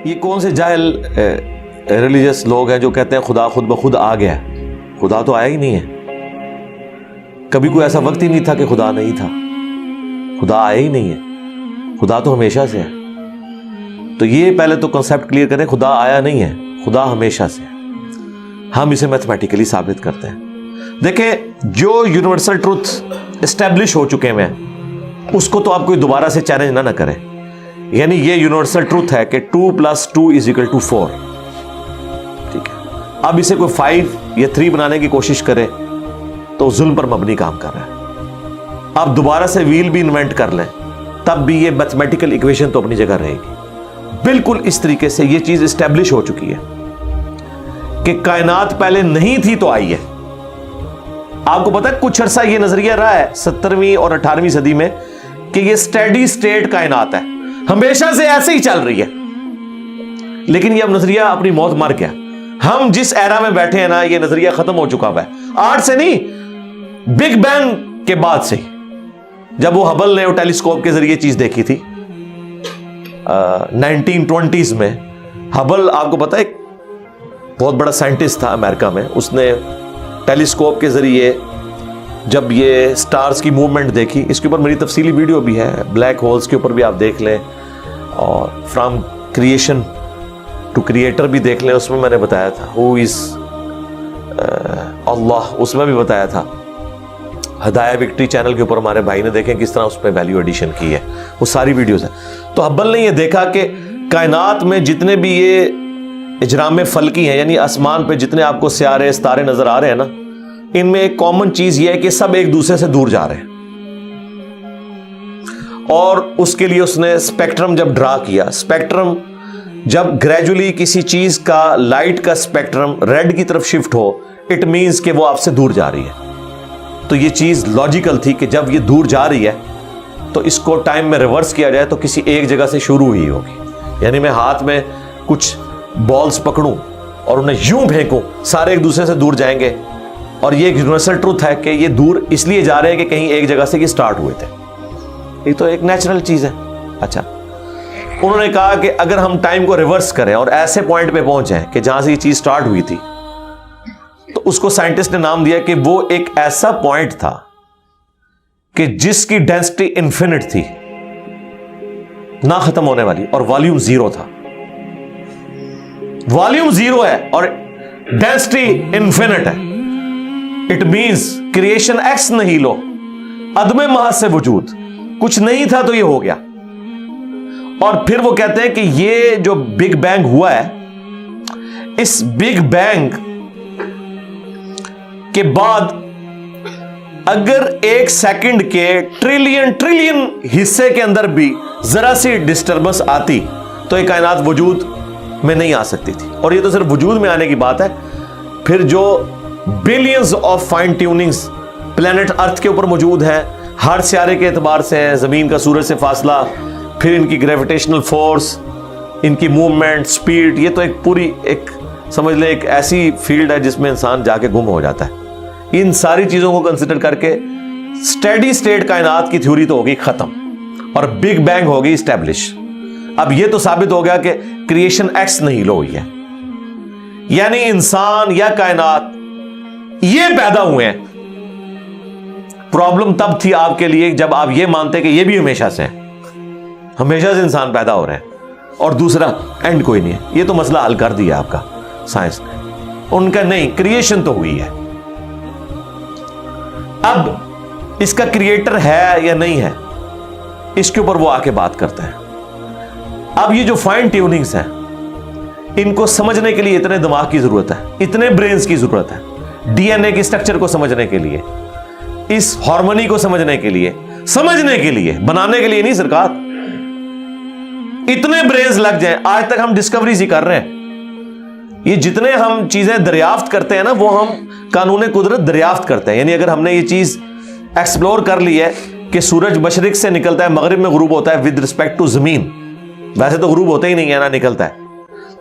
یہ کون سے جاہل ریلیجس لوگ ہیں جو کہتے ہیں خدا خود بخود آ گیا ہے؟ خدا تو آیا ہی نہیں ہے، کبھی کوئی ایسا وقت ہی نہیں تھا کہ خدا نہیں تھا، خدا آیا ہی نہیں ہے، خدا تو ہمیشہ سے ہے۔ تو یہ پہلے تو کنسیپٹ کلیئر کریں، خدا آیا نہیں ہے، خدا ہمیشہ سے ہے۔ ہم اسے میتھمیٹیکلی ثابت کرتے ہیں۔ دیکھیں، جو یونیورسل ٹروتھ اسٹیبلش ہو چکے ہیں اس کو تو آپ کوئی دوبارہ سے چیلنج نہ کریں۔ یعنی یہ یونیورسل ٹروتھ ہے کہ 2 + 2 = 4، ٹھیک ہے؟ اب اسے کوئی 5 یا 3 بنانے کی کوشش کرے تو ظلم پر مبنی کام کر رہا ہے۔ آپ دوبارہ سے ویل بھی انوینٹ کر لیں تب بھی یہ میتھمیٹیکل ایکویشن تو اپنی جگہ رہے گی۔ بالکل اس طریقے سے یہ چیز اسٹیبلش ہو چکی ہے کہ کائنات پہلے نہیں تھی تو آئی ہے۔ آپ کو پتا ہے کچھ عرصہ یہ نظریہ رہا ہے 17ویں اور 18ویں صدی میں کہ یہ سٹیڈی سٹیٹ کائنات ہے، ہمیشہ سے ایسے ہی چل رہی ہے، لیکن یہ اب نظریہ اپنی موت مر گیا۔ ہم جس ایرا میں بیٹھے ہیں نا، یہ نظریہ ختم ہو چکا ہوا ہے۔ آج سے نہیں، بگ بینگ کے بعد سے، جب وہ ہبل نے وہ ٹیلیسکوپ کے ذریعے چیز دیکھی تھی 1920s میں۔ ہبل آپ کو پتا ہے ایک بہت بڑا سائنٹسٹ تھا امریکہ میں، اس نے ٹیلیسکوپ کے ذریعے جب یہ سٹارز کی موومنٹ دیکھی، اس کے اوپر میری تفصیلی ویڈیو بھی ہے، بلیک ہولز کے اوپر بھی آپ دیکھ لیں، اور فرام کریشن ٹو کریٹر بھی دیکھ لیں، اس میں میں نے بتایا تھا ہو از اللہ، اس میں بھی بتایا تھا۔ ہدایہ وکٹری چینل کے اوپر ہمارے بھائی نے دیکھیں کس طرح اس پہ ویلیو ایڈیشن کی ہے، وہ ساری ویڈیوز ہیں۔ تو ہبل نے یہ دیکھا کہ کائنات میں جتنے بھی یہ اجرام فلکی ہیں، یعنی آسمان پہ جتنے آپ کو سیارے ستارے نظر آ رہے ہیں نا، ان میں ایک کامن چیز یہ ہے کہ سب ایک دوسرے سے دور جا رہے ہیں۔ اور اس کے لیے اس نے اسپیکٹرم جب ڈرا کیا، اسپیکٹرم جب گریجولی کسی چیز کا لائٹ کا اسپیکٹرم ریڈ کی طرف شفٹ ہو، اٹ مینز کہ وہ آپ سے دور جا رہی ہے۔ تو یہ چیز لاجیکل تھی کہ جب یہ دور جا رہی ہے تو اس کو ٹائم میں ریورس کیا جائے تو کسی ایک جگہ سے شروع ہی ہوگی۔ یعنی میں ہاتھ میں کچھ بالز پکڑوں اور انہیں یوں پھینکوں، سارے ایک دوسرے سے دور جائیں گے، اور یہ ایک یونیورسل ٹروتھ ہے کہ یہ دور اس لیے جا رہے ہیں کہ کہیں ایک جگہ سے یہ سٹارٹ ہوئے تھے۔ یہ تو ایک نیچرل چیز ہے۔ اچھا، انہوں نے کہا کہ اگر ہم ٹائم کو ریورس کریں اور ایسے پوائنٹ پہ پہنچ جائیں کہ جہاں سے یہ چیز سٹارٹ ہوئی تھی، تو اس کو سائنٹسٹ نے نام دیا کہ وہ ایک ایسا پوائنٹ تھا کہ جس کی ڈینسٹی انفینٹ تھی، نہ ختم ہونے والی، اور والیوم 0 تھا۔ والیوم 0 ہے اور ڈینسٹی انفینٹ ہے۔ اٹ مینز کریشن ایکس نہیں لو، عدم محض سے وجود، کچھ نہیں تھا تو یہ ہو گیا۔ اور پھر وہ کہتے ہیں کہ یہ جو بگ بینگ ہوا ہے، اس بگ بینگ کے بعد اگر 1 سیکنڈ کے ٹریلین حصے کے اندر بھی ذرا سی ڈسٹربنس آتی تو یہ کائنات وجود میں نہیں آ سکتی تھی۔ اور یہ تو صرف وجود میں آنے کی بات ہے، پھر جو billions of fine tunings planet earth کے اوپر موجود ہیں، ہر سیارے کے اعتبار سے ہیں، زمین کا سورج سے فاصلہ، پھر ان کی گریویٹیشنل فورس، ان کی موومنٹ، سپیڈ، یہ تو ایک پوری ایک سمجھ لیں ایک ایسی فیلڈ ہے جس میں انسان جا کے گم ہو جاتا ہے۔ ان ساری چیزوں کو کنسیڈر کر کے سٹیڈی سٹیٹ کائنات کی تھیوری تو ہوگی ختم اور بگ بینگ ہوگی اسٹیبلش۔ اب یہ تو ثابت ہو گیا کہ کریشن ایکس نہیں لو ہوئی ہے، یعنی انسان یا کائنات یہ پیدا ہوئے ہیں۔ پرابلم تب تھی آپ کے لیے جب آپ یہ مانتے کہ یہ بھی ہمیشہ سے ہیں، ہمیشہ سے انسان پیدا ہو رہے ہیں اور دوسرا اینڈ کوئی نہیں ہے۔ یہ تو مسئلہ حل کر دیا آپ کا سائنس نے، ان کا نہیں، کریشن تو ہوئی ہے۔ اب اس کا کریٹر ہے یا نہیں ہے، اس کے اوپر وہ آ کے بات کرتے ہیں۔ اب یہ جو فائن ٹیوننگز ہیں، ان کو سمجھنے کے لیے اتنے دماغ کی ضرورت ہے، اتنے برینز کی ضرورت ہے، ڈی این اے کے اسٹرکچر کو سمجھنے کے لیے، اس ہارمونی کو سمجھنے کے لیے، بنانے کے لیے نہیں سرکار، اتنے برینز لگ جائیں۔ آج تک ہم ڈسکوریز ہی کر رہے ہیں۔ یہ جتنے ہم چیزیں دریافت کرتے ہیں نا، وہ ہم قانون قدرت دریافت کرتے ہیں۔ یعنی اگر ہم نے یہ چیز ایکسپلور کر لی ہے کہ سورج مشرق سے نکلتا ہے، مغرب میں غروب ہوتا ہے ود رسپیکٹ ٹو زمین، ویسے تو غروب ہوتا ہی نہیں ہے نا، نکلتا ہے،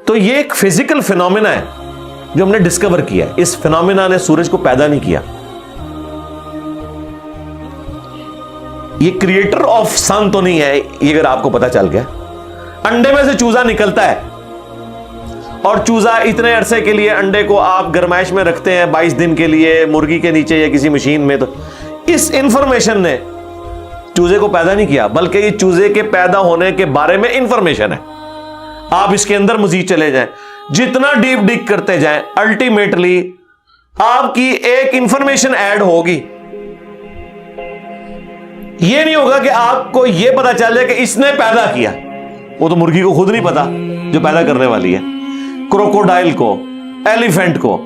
تو یہ ایک فزیکل فینومینا ہے جو ہم نے ڈسکور کیا ہے۔ اس فینومینا نے سورج کو پیدا نہیں کیا، یہ کریٹر آف سن تو نہیں ہے۔ یہ اگر آپ کو پتا چل گیا، انڈے میں سے چوزا نکلتا ہے اور چوزا اتنے عرصے کے لیے انڈے کو آپ گرمائش میں رکھتے ہیں 22 دن کے لیے مرغی کے نیچے یا کسی مشین میں. تو اس انفارمیشن نے چوزے کو پیدا نہیں کیا, بلکہ یہ چوزے کے پیدا ہونے کے بارے میں انفارمیشن ہے. آپ اس کے اندر مزید چلے جائیں, جتنا ڈیپ ڈگ کرتے جائیں, الٹیمیٹلی آپ کی ایک انفارمیشن ایڈ ہوگی. یہ نہیں ہوگا کہ آپ کو یہ پتا چل جائے کہ اس نے پیدا کیا, وہ تو مرغی کو خود نہیں پتا جو پیدا کرنے والی ہے. کروکوڈائل کو, ایلیفینٹ کو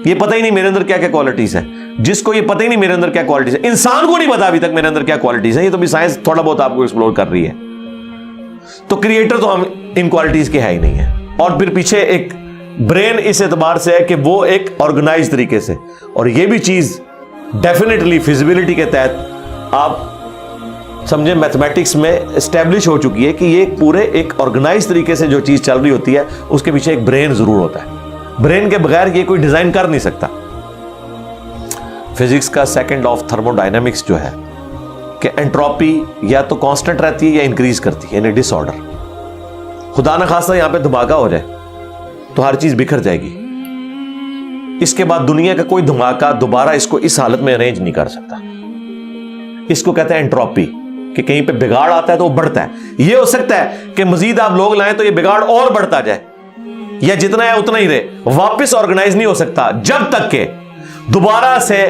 یہ پتہ ہی نہیں میرے اندر کیا کیا کوالٹیز ہیں. جس کو یہ پتہ ہی نہیں میرے اندر کیا کوالٹیز ہیں, انسان کو نہیں پتا ابھی تک میرے اندر کیا کوالٹیز ہیں. یہ تو بھی سائنس تھوڑا بہت آپ کو ایکسپلور کر رہی ہے. تو کریٹر تو ہم ان کوالٹیز کے ہے ہی نہیں ہے. اور پھر پیچھے ایک برین اس اعتبار سے ہے کہ وہ ایک آرگنائز طریقے سے, اور یہ بھی چیز ڈیفینیٹلی فیزیبلٹی کے تحت آپ سمجھیں میتھمیٹکس میں اسٹیبلش ہو چکی ہے کہ یہ پورے ایک آرگنائز طریقے سے جو چیز چل رہی ہوتی ہے اس کے پیچھے ایک برین ضرور ہوتا ہے. برین کے بغیر یہ کوئی ڈیزائن کر نہیں سکتا. فزکس کا second law of thermo dynamics جو ہے کہ انٹروپی یا تو کانسٹنٹ رہتی ہے یا انکریز کرتی ہے, یعنی ڈس آرڈر. خدا نہ خواستہ یہاں پہ دھماکہ ہو جائے تو ہر چیز بکھر جائے گی. اس کے بعد دنیا کا کوئی دھماکہ دوبارہ اس کو اس حالت میں ارینج نہیں کر سکتا. اس کو کہتے ہیں انٹروپی, کہ کہیں پہ بگاڑ آتا ہے تو وہ بڑھتا ہے. یہ ہو سکتا ہے کہ مزید آپ لوگ لائیں تو یہ بگاڑ اور بڑھتا جائے, یا جتنا ہے اتنا ہی رہے, واپس آرگنائز نہیں ہو سکتا جب تک کہ دوبارہ سے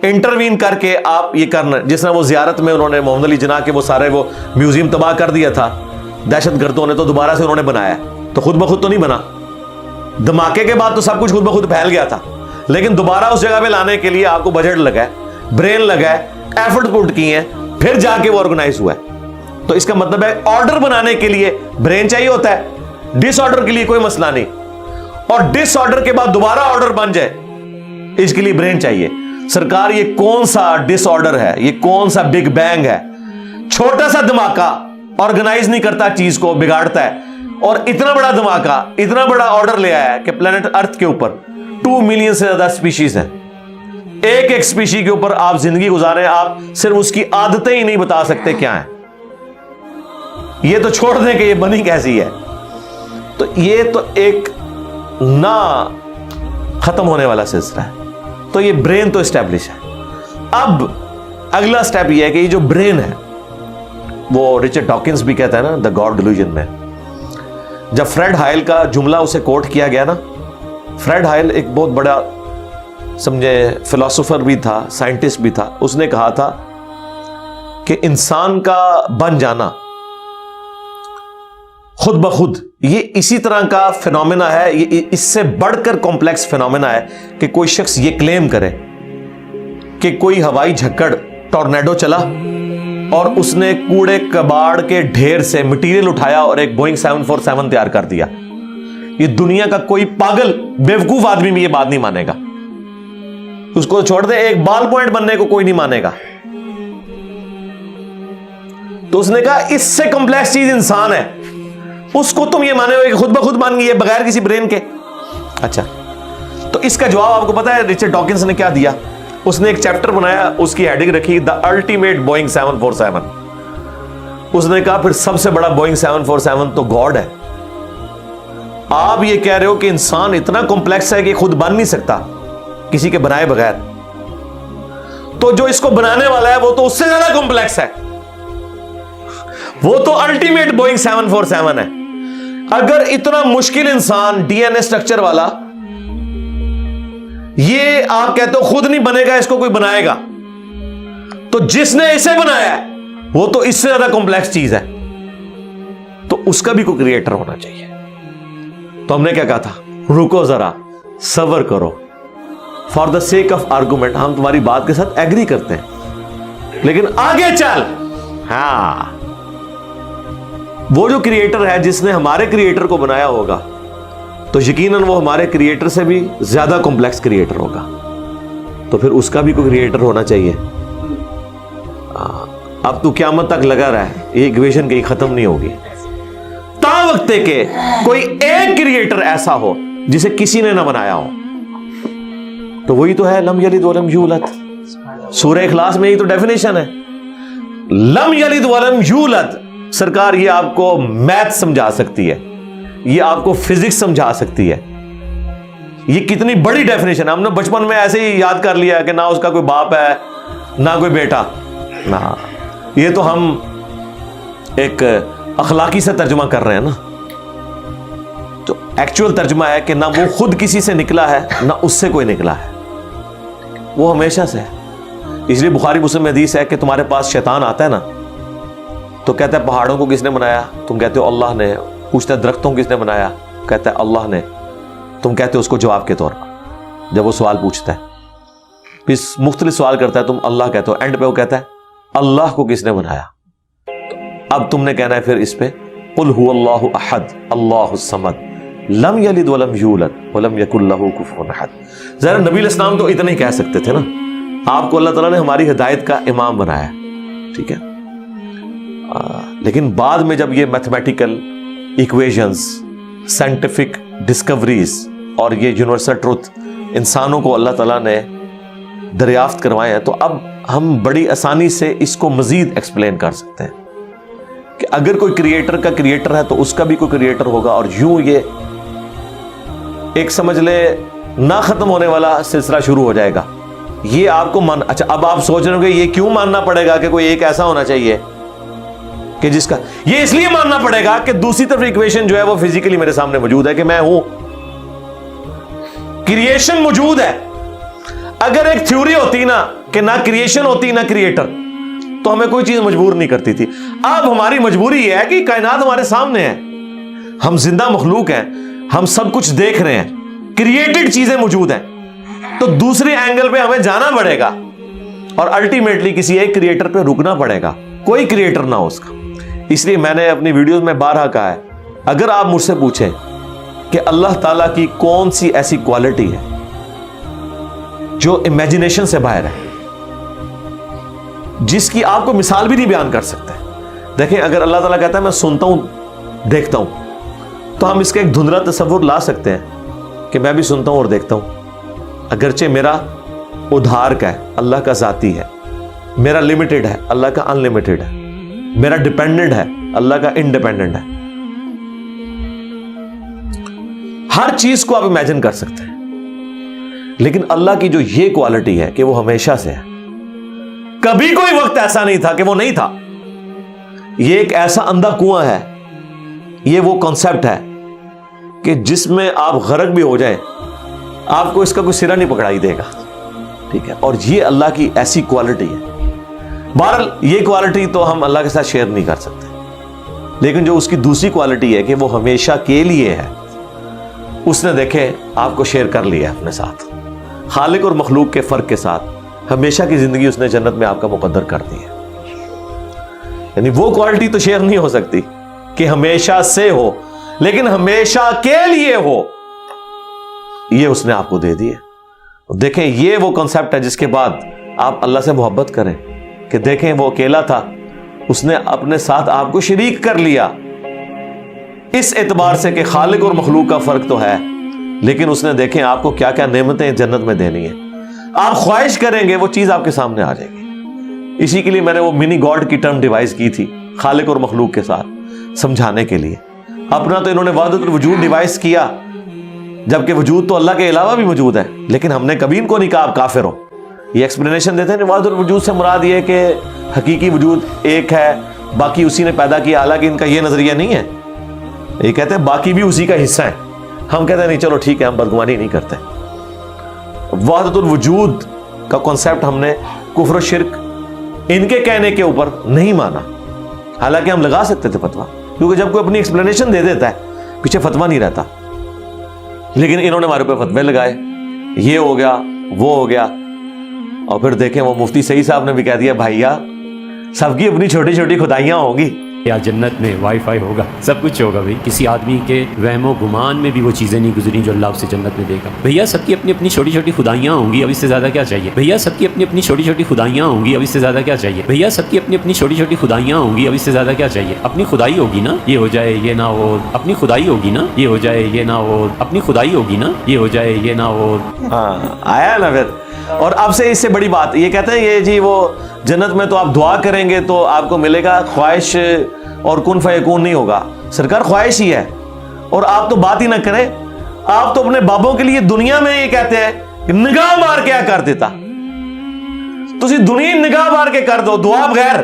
انٹروین کر کے آپ یہ کرنا. جس طرح وہ زیارت میں انہوں نے محمد علی جناح کے وہ سارے وہ میوزیم تباہ کر دیا تھا دہشت گردوں نے, تو دوبارہ سے انہوں نے بنایا, تو خود بخود تو نہیں بنا. دھماکے کے بعد تو سب کچھ خود بخود پھیل گیا تھا, لیکن دوبارہ اس جگہ پہ لانے کے لیے آپ کو بجٹ لگا ہے, برین لگا ہے, ایفرٹ پٹ کی ہیں, پھر جا کے وہ آرگنائز ہوا ہے. تو اس کا مطلب ہے آرڈر بنانے کے لیے برین چاہیے ہوتا ہے, ڈس آرڈر کے لیے کوئی مسئلہ نہیں. اور ڈس آرڈر کے بعد دوبارہ آرڈر بن جائے اس کے لیے برین چاہیے. سرکار یہ کون سا ڈس آرڈر ہے, یہ کون سا بگ بینگ ہے؟ چھوٹا سا دھماکہ آرگنائز نہیں کرتا, چیز کو بگاڑتا ہے. اور اتنا بڑا دھماکہ, اتنا بڑا آرڈر لے آیا ہے کہ پلانٹ ارتھ کے اوپر 2 ملین سے زیادہ اسپیشیز ہیں. ایک ایک اسپیشی کے اوپر آپ زندگی گزاریں, آپ صرف اس کی عادتیں ہی نہیں بتا سکتے کیا ہیں. یہ تو چھوڑ دیں کہ یہ بنی کیسی ہے. تو یہ تو ایک نہ ختم ہونے والا سلسلہ ہے. تو یہ برین تو اسٹیبلش ہے. اب اگلا سٹیپ یہ ہے کہ یہ جو برین ہے, وہ رچرڈ ڈاکنز بھی کہتا ہے نا دا گاڈ ڈیلوژن میں, جب فریڈ ہائل کا جملہ اسے کوٹ کیا گیا نا, فریڈ ہائل ایک بہت بڑا سمجھے فلاسفر بھی تھا, سائنٹسٹ بھی تھا. اس نے کہا تھا کہ انسان کا بن جانا خود بخود یہ اسی طرح کا فینومینا ہے, یہ اس سے بڑھ کر کمپلیکس فینومینا ہے کہ کوئی شخص یہ کلیم کرے کہ کوئی ہوائی جھکڑ ٹورنیڈو چلا اور اس نے کوڑے کباڑ کے ڈھیر سے مٹیریل اٹھایا اور ایک بوئنگ 747 تیار کر دیا. یہ دنیا کا کوئی پاگل بیوقوف آدمی بھی یہ بات نہیں مانے گا. اس کو چھوڑ دیں, ایک بال پوائنٹ بننے کو کوئی نہیں مانے گا. تو اس نے کہا اس سے کمپلیکس چیز انسان ہے, اس کو تم یہ مانے ہو کہ خود بخود بن گئی ہے بغیر کسی برین کے. اچھا, تو اس کا جواب آپ کو پتا ہے رچرڈ ڈاکنز نے کیا دیا؟ اس نے ایک چیپٹر بنایا, اس کی ہیڈنگ رکھی دا الٹیمیٹ بوئنگ 747. اس نے کہا پھر سب سے بڑا بوئنگ 747 تو گاڈ ہے. آپ یہ کہہ رہے ہو کہ انسان اتنا کمپلیکس ہے کہ خود بن نہیں سکتا کسی کے بنائے بغیر, تو جو اس کو بنانے والا ہے وہ تو اس سے زیادہ کمپلیکس ہے, وہ تو الٹیمیٹ بوئنگ 747 ہے. اگر اتنا مشکل انسان ڈی این اے اسٹرکچر والا یہ آپ کہتے ہو خود نہیں بنے گا, اس کو کوئی بنائے گا, تو جس نے اسے بنایا ہے وہ تو اس سے زیادہ کمپلیکس چیز ہے, تو اس کا بھی کوئی کریٹر ہونا چاہیے. تو ہم نے کیا کہا تھا, رکو ذرا صبر کرو, for the sake of argument ہم تمہاری بات کے ساتھ ایگری کرتے ہیں, لیکن آگے چل. ہاں, وہ جو کریٹر ہے جس نے ہمارے کریٹر کو بنایا ہوگا تو یقیناً وہ ہمارے کریٹر سے بھی زیادہ کمپلیکس کریٹر ہوگا, تو پھر اس کا بھی کوئی کریٹر ہونا چاہیے. اب تو قیامت تک لگا رہا ہے, یہ ایکویشن کہیں ختم نہیں ہوگی تا وقت کہ کوئی ایک کریٹر ایسا ہو جسے کسی نے نہ بنایا ہو. تو وہی تو ہے لم یلد ولم یولد. سورہ اخلاص میں ہی تو ڈیفینیشن ہے, لم یلد ولم یولد. سرکار یہ آپ کو میتھ سمجھا سکتی ہے یہ آپ کو فزکس سمجھا سکتی ہے. یہ کتنی بڑی ڈیفینیشن ہے. ہم نے بچپن میں ایسے ہی یاد کر لیا کہ نہ اس کا کوئی باپ ہے نہ کوئی بیٹا. نہ یہ تو ہم ایک اخلاقی سے ترجمہ کر رہے ہیں نا. تو ایکچوئل ترجمہ ہے کہ نہ وہ خود کسی سے نکلا ہے نہ اس سے کوئی نکلا ہے, وہ ہمیشہ سے ہے. اس لیے بخاری مسلم میں حدیث ہے کہ تمہارے پاس شیطان آتا ہے نا تو کہتا ہے پہاڑوں کو کس نے بنایا؟ تم کہتے ہو اللہ نے. پوچھتا ہے درختوں کو کس نے بنایا؟ کہتا ہے اللہ نے. تم کہتے ہو اس کو جواب کے طور پر جب وہ سوال پوچھتا ہے, پھر مختلف سوال کرتا ہے, تم اللہ کہتے ہو, اینڈ پہ وہ کہتا ہے اللہ کو کس نے بنایا؟ اب تم نے کہنا ہے پھر اس پہ قل هو اللہ احد اللہ الصمد لم یلد ولم یولد ولم یکن لہ کفوا احد. ظاہر نبی علیہ السلام تو اتنا ہی کہہ سکتے تھے نا. آپ کو اللہ تعالیٰ نے ہماری ہدایت کا امام بنایا, ٹھیک ہے. لیکن بعد میں جب یہ میتھمیٹیکل ایکویشنز, سائنٹیفک ڈسکوریز اور یہ یونیورسل ٹروتھ انسانوں کو اللہ تعالیٰ نے دریافت کروائے ہیں, تو اب ہم بڑی آسانی سے اس کو مزید ایکسپلین کر سکتے ہیں کہ اگر کوئی کریٹر کا کریٹر ہے تو اس کا بھی کوئی کریٹر ہوگا. اور یوں یہ ایک سمجھ لے نہ ختم ہونے والا سلسلہ شروع ہو جائے گا. یہ آپ کو اچھا اب آپ سوچ رہے ہو کہ یہ کیوں ماننا پڑے گا کہ کوئی ایک ایسا ہونا چاہیے کہ جس کا, یہ اس لیے ماننا پڑے گا کہ دوسری طرف ایکویشن جو ہے وہ فزیکلی میرے سامنے موجود ہے کہ میں ہوں, کریشن موجود ہے. اگر ایک تھیوری ہوتی نا کہ نہ کریشن ہوتی نہ کریٹر تو ہمیں کوئی چیز مجبور نہیں کرتی تھی. اب ہماری مجبوری یہ ہے کہ کائنات ہمارے سامنے ہے, ہم زندہ مخلوق ہیں, ہم سب کچھ دیکھ رہے ہیں, کریٹڈ چیزیں موجود ہیں, تو دوسرے اینگل پہ ہمیں جانا پڑے گا اور الٹیمیٹلی کسی ایک کریٹر پہ رکنا پڑے گا, کوئی کریٹر نہ ہو اس کا. اس لیے میں نے اپنی ویڈیوز میں بارہا کہا ہے, اگر آپ مجھ سے پوچھیں کہ اللہ تعالیٰ کی کون سی ایسی کوالٹی ہے جو امیجنیشن سے باہر ہے, جس کی آپ کو مثال بھی نہیں بیان کر سکتے. دیکھیں اگر اللہ تعالیٰ کہتا ہے میں سنتا ہوں دیکھتا ہوں, تو ہم اس کا ایک دھندلا تصور لا سکتے ہیں کہ میں بھی سنتا ہوں اور دیکھتا ہوں, اگرچہ میرا ادھار کا ہے, اللہ کا ذاتی ہے, میرا لمیٹڈ ہے, اللہ کا ان لمیٹڈ ہے, میرا ڈیپینڈنٹ ہے, اللہ کا انڈیپینڈنٹ ہے. ہر چیز کو آپ امیجن کر سکتے ہیں, لیکن اللہ کی جو یہ کوالٹی ہے کہ وہ ہمیشہ سے ہے, کبھی کوئی وقت ایسا نہیں تھا کہ وہ نہیں تھا. یہ ایک ایسا اندھا کنواں ہے, یہ وہ کانسیپٹ ہے کہ جس میں آپ غرق بھی ہو جائیں آپ کو اس کا کوئی سرا نہیں پکڑائی دے گا, ٹھیک ہے. اور یہ اللہ کی ایسی کوالٹی ہے. بہرحال یہ کوالٹی تو ہم اللہ کے ساتھ شیئر نہیں کر سکتے, لیکن جو اس کی دوسری کوالٹی ہے کہ وہ ہمیشہ کے لیے ہے, اس نے دیکھے آپ کو شیئر کر لیا اپنے ساتھ, خالق اور مخلوق کے فرق کے ساتھ ہمیشہ کی زندگی اس نے جنت میں آپ کا مقدر کر دی ہے. یعنی وہ کوالٹی تو شیئر نہیں ہو سکتی کہ ہمیشہ سے ہو, لیکن ہمیشہ کے لیے ہو, یہ اس نے آپ کو دے دی ہے. دیکھیں یہ وہ کنسپٹ ہے جس کے بعد آپ اللہ سے محبت کریں کہ دیکھیں وہ اکیلا تھا, اس نے اپنے ساتھ آپ کو شریک کر لیا, اس اعتبار سے کہ خالق اور مخلوق کا فرق تو ہے, لیکن اس نے دیکھیں آپ کو کیا کیا نعمتیں جنت میں دینی ہے. آپ خواہش کریں گے وہ چیز آپ کے سامنے آ جائے گی. اسی کے لیے میں نے وہ منی گاڈ کی ٹرم ڈیوائز کی تھی خالق اور مخلوق کے ساتھ سمجھانے کے لیے. اپنا تو انہوں نے وحدت الوجود ڈیوائز کیا, جبکہ وجود تو اللہ کے علاوہ بھی موجود ہے, لیکن ہم نے کبھی ان کو نہیں کہا آپ کافر ہو. یہ ایکسپلینیشن دیتے ہیں وحدت الوجود سے مراد یہ کہ حقیقی وجود ایک ہے, باقی اسی نے پیدا کیا, حالانکہ ان کا یہ نظریہ نہیں ہے. یہ کہتے ہیں باقی بھی اسی کا حصہ ہے. ہم کہتے ہیں نہیں چلو ٹھیک ہے, ہم بدگمانی نہیں کرتے. وحدت الوجود کا کانسیپٹ ہم نے کفر و شرک ان کے کہنے کے اوپر نہیں مانا, حالانکہ ہم لگا سکتے تھے فتویٰ, کیونکہ جب کوئی اپنی ایکسپلینیشن دے دیتا ہے پیچھے فتویٰ نہیں رہتا. لیکن انہوں نے ہمارے اوپر فتوے لگائے, یہ ہو گیا وہ ہو گیا, اور پھر دیکھیں وہ مفتی سعید صاحب نے بھی کہہ دیا بھائیا سب کی اپنی چھوٹی چھوٹی خدائیاں ہوں گی. یا جنت میں وائی فائی ہوگا, سب کچھ ہوگا. بھائی کسی آدمی کے وہم و گمان میں بھی وہ چیزیں نہیں گزری جو اللہ اسے جنت میں دے گا. بھیا سب کی اپنی اپنی چھوٹی چھوٹی خدائیاں ہوں گی, اب اس سے زیادہ کیا چاہیے. بھیا سب کی اپنی اپنی چھوٹی چھوٹی خدائیاں ہوں گی, اب اس سے زیادہ کیا چاہیے. بھیا سب کی اپنی اپنی چھوٹی چھوٹی خدائیاں ہوں گی, اب اس سے زیادہ کیا چاہیے. اپنی خدائی ہوگی نا یہ ہو جائے یہ نہ ہو, اپنی خدائی ہوگی نا یہ ہو جائے یہ نہ ہو, اپنی خدائی ہوگی نا یہ ہو جائے یہ نہ ہو. ہاں آیا نا پھر. اور اب سے اس سے بڑی بات یہ کہتے ہیں یہ جی وہ جنت میں تو آپ دعا کریں گے تو آپ کو ملے گا, خواہش اور کن فیکون نہیں ہوگا. سرکار خواہش ہی ہے, اور آپ تو بات ہی نہ کریں, آپ تو اپنے بابوں کے لیے دنیا میں یہ کہتے ہیں کہ نگاہ مار کے کر دیتا, تسی دنیا نگاہ مار کے کر دو دعا بغیر.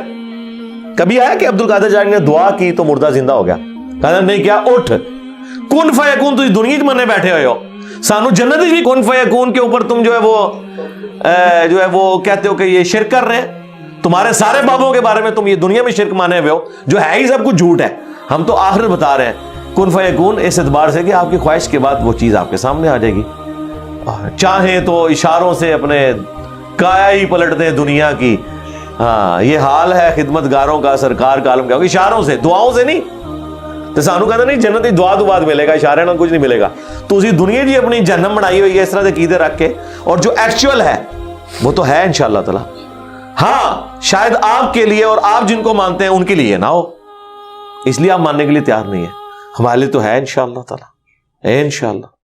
کبھی آیا کہ عبد القادر جیلانی نے دعا کی تو مردہ زندہ ہو گیا؟ کہا نہیں کیا, اٹھ کن فیکون, تسی دنیا چ مننے بیٹھے ہوئے ہو, سانو جنت بھی کن فیکون کے اوپر تم جو ہے وہ کہتے ہو کہ یہ شرک کر رہے ہیں. تمہارے سارے بابوں کے بارے میں تم یہ دنیا میں شرک مانے ہوئے ہو جو ہے ہی سب کچھ جھوٹ ہے. ہم تو آخرت بتا رہے ہیں کن فیکون اس اعتبار سے کہ آپ کی خواہش کے بعد وہ چیز آپ کے سامنے آ جائے گی. چاہیں تو اشاروں سے اپنے کایا ہی پلٹ دیں دنیا کی. ہاں یہ حال ہے خدمت گاروں کا, سرکار کا عالم کیا ہوگا, اشاروں سے, دعاؤں سے نہیں. تو سانو کہتا نہیں جنت کی دعا تو بعد ملے گا, اشارے نہ کچھ نہیں ملے گا. تو اسی دنیا جی اپنی جہنم بنائی ہوئی ہے اس طرح سے عقیدے رکھ کے, اور جو ایکچوئل ہے وہ تو ہے انشاءاللہ تعالی. ہاں شاید آپ کے لیے اور آپ جن کو مانتے ہیں ان کے لیے نہ ہو, اس لیے آپ ماننے کے لیے تیار نہیں ہے. ہمارے لیے تو ہے انشاءاللہ تعالی, انشاءاللہ.